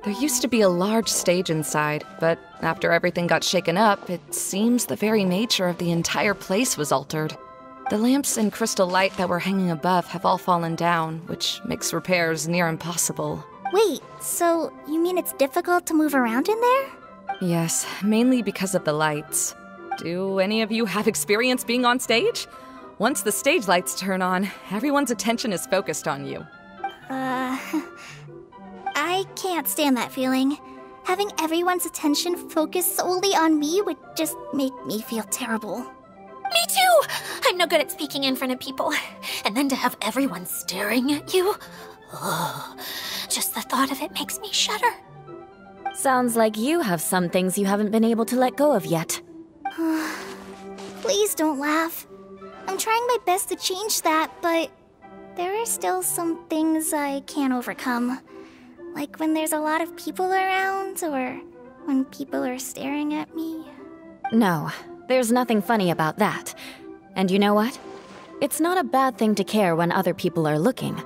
There used to be a large stage inside, but after everything got shaken up, it seems the very nature of the entire place was altered. The lamps and crystal light that were hanging above have all fallen down, which makes repairs near impossible. Wait, so you mean it's difficult to move around in there? Yes, mainly because of the lights. Do any of you have experience being on stage? Once the stage lights turn on, everyone's attention is focused on you. I can't stand that feeling. Having everyone's attention focused solely on me would just make me feel terrible. Me too! I'm no good at speaking in front of people. And then to have everyone staring at you? Oh, just the thought of it makes me shudder. Sounds like you have some things you haven't been able to let go of yet. Please don't laugh. I'm trying my best to change that, but there are still some things I can't overcome. Like when there's a lot of people around, or when people are staring at me. No, there's nothing funny about that. And you know what? It's not a bad thing to care when other people are looking.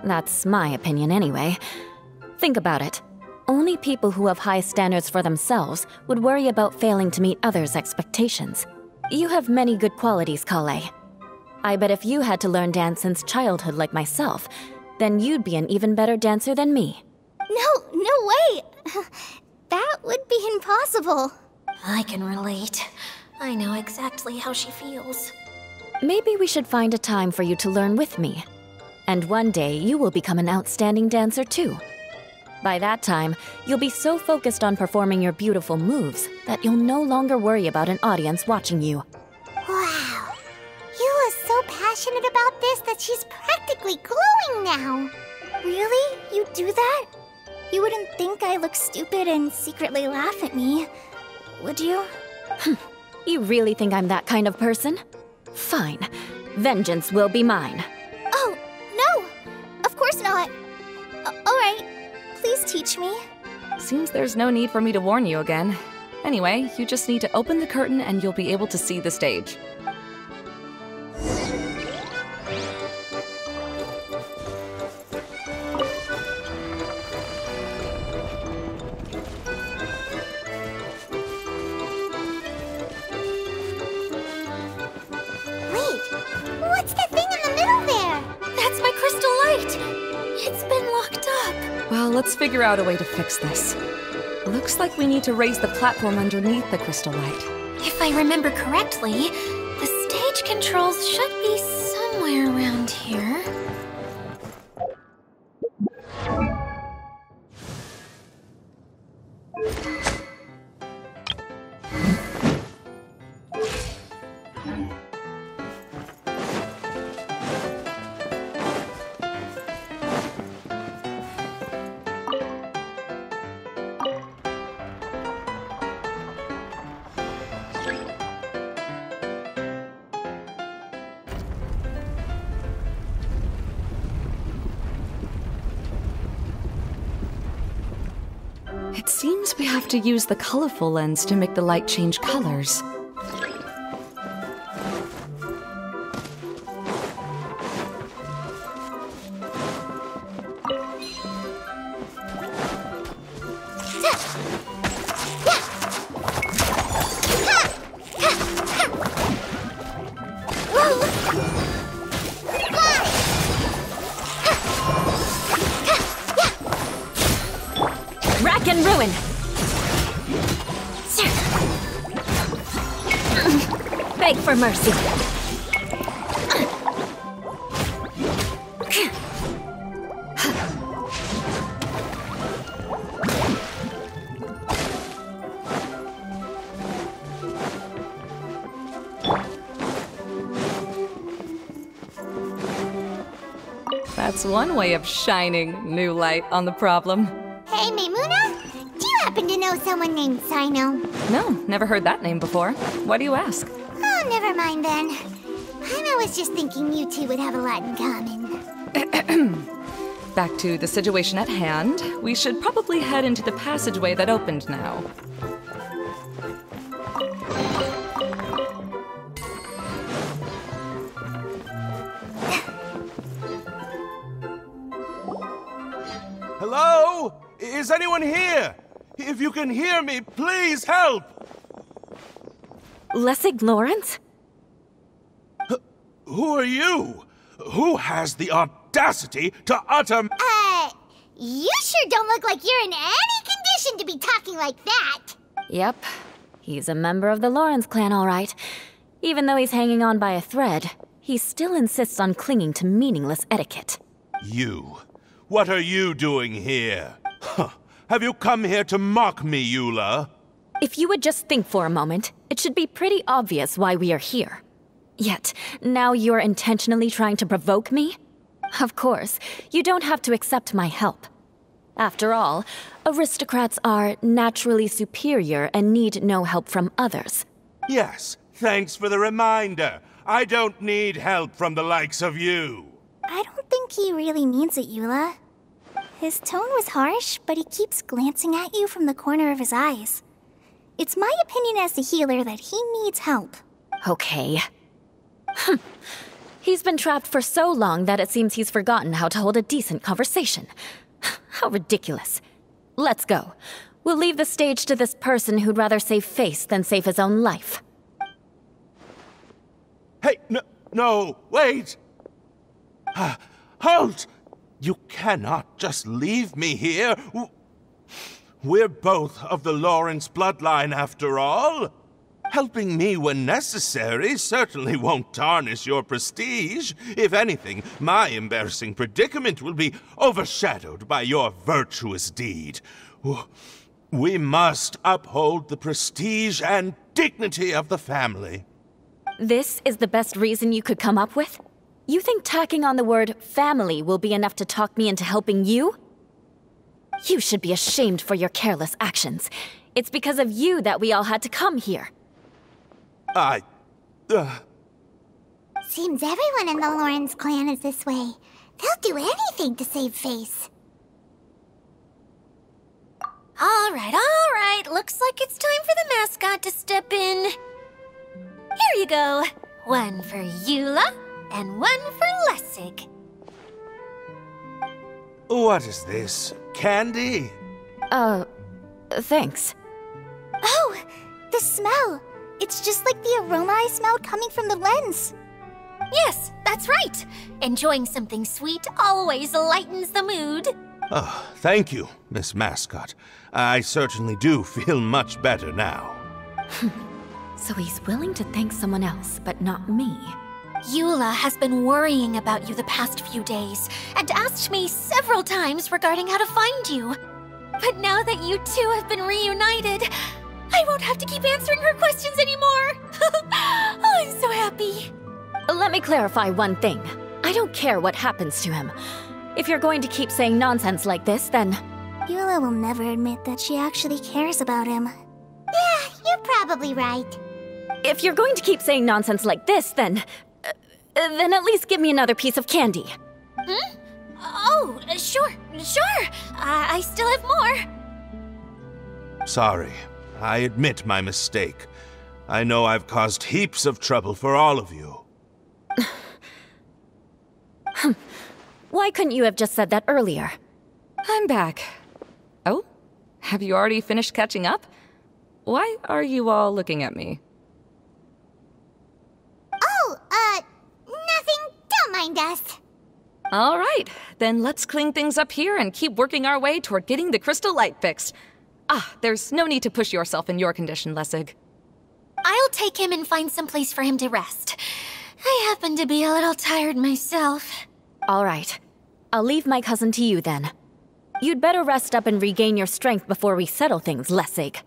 That's my opinion anyway. Think about it. Only people who have high standards for themselves would worry about failing to meet others' expectations. You have many good qualities, Kale. I bet if you had to learn dance since childhood like myself, then you'd be an even better dancer than me. No way! That would be impossible. I can relate. I know exactly how she feels. Maybe we should find a time for you to learn with me. And one day, you will become an outstanding dancer too. By that time, you'll be so focused on performing your beautiful moves that you'll no longer worry about an audience watching you. Wow. You are so passionate about this that she's practically glowing now. Really? You do that? You wouldn't think I look stupid and secretly laugh at me, would you? You really think I'm that kind of person? Fine. Vengeance will be mine. Oh, no! Of course not. Alright, please teach me. Seems there's no need for me to warn you again. Anyway, you just need to open the curtain and you'll be able to see the stage. What's that thing in the middle there? That's my crystal light! It's been locked up. Well, let's figure out a way to fix this. Looks like we need to raise the platform underneath the crystal light. If I remember correctly, the stage controls should be somewhere around here. It seems we have to use the colorful lens to make the light change colors. Rack and ruin! Beg for mercy. That's one way of shining new light on the problem. Hey, Maimuna? Do you happen to know someone named Sino? No, never heard that name before. Why do you ask? Oh, never mind then. I was just thinking you two would have a lot in common. Back to the situation at hand. We should probably head into the passageway that opened now. Hello? Is Is anyone here? If you can hear me, please help! Lessig Lawrence? Who are you? Who has the audacity to utter... You sure don't look like you're in any condition to be talking like that. Yep. He's a member of the Lawrence clan, all right. Even though he's hanging on by a thread, he still insists on clinging to meaningless etiquette. You? What are you doing here? Huh. Have you come here to mock me, Eula? If you would just think for a moment, it should be pretty obvious why we are here. Yet, now you're intentionally trying to provoke me? Of course, you don't have to accept my help. After all, aristocrats are naturally superior and need no help from others. Yes, thanks for the reminder. I don't need help from the likes of you. I don't think he really means it, Eula. His tone was harsh, but he keeps glancing at you from the corner of his eyes. It's my opinion as the healer that he needs help. Okay. He's been trapped for so long that it seems he's forgotten how to hold a decent conversation. How ridiculous. Let's go. We'll leave the stage to this person who'd rather save face than save his own life. Hey, no, wait! Halt! You cannot just leave me here. We're both of the Lawrence bloodline, after all. Helping me when necessary certainly won't tarnish your prestige. If anything, my embarrassing predicament will be overshadowed by your virtuous deed. We must uphold the prestige and dignity of the family. This is the best reason you could come up with? You think tacking on the word family will be enough to talk me into helping you? You should be ashamed for your careless actions. It's because of you that we all had to come here. Seems everyone in the Lawrence clan is this way. They'll do anything to save face. All right. Looks like it's time for the mascot to step in. Here you go. One for Eula, and one for Lessig. What is this? Candy? Thanks. Oh, the smell. It's just like the aroma I smelled coming from the lens. Yes, that's right. Enjoying something sweet always lightens the mood. Oh, thank you, Miss Mascot. I certainly do feel much better now. So he's willing to thank someone else, but not me. Eula has been worrying about you the past few days and asked me several times regarding how to find you. But now that you two have been reunited, I won't have to keep answering her questions anymore. Oh, I'm so happy. Let me clarify one thing. I don't care what happens to him. If you're going to keep saying nonsense like this, then... Eula will never admit that she actually cares about him. Yeah, you're probably right. If you're going to keep saying nonsense like this, then at least give me another piece of candy. Hmm? Oh, sure. I still have more. Sorry. I admit my mistake. I know I've caused heaps of trouble for all of you. Why couldn't you have just said that earlier? I'm back. Oh? Have you already finished catching up? Why are you all looking at me? Oh, nothing. Don't mind us. All right, then let's clean things up here and keep working our way toward getting the crystal light fixed. There's no need to push yourself in your condition, Lessig. I'll take him and find some place for him to rest. I happen to be a little tired myself. All right. I'll leave my cousin to you then. You'd better rest up and regain your strength before we settle things, Lessig.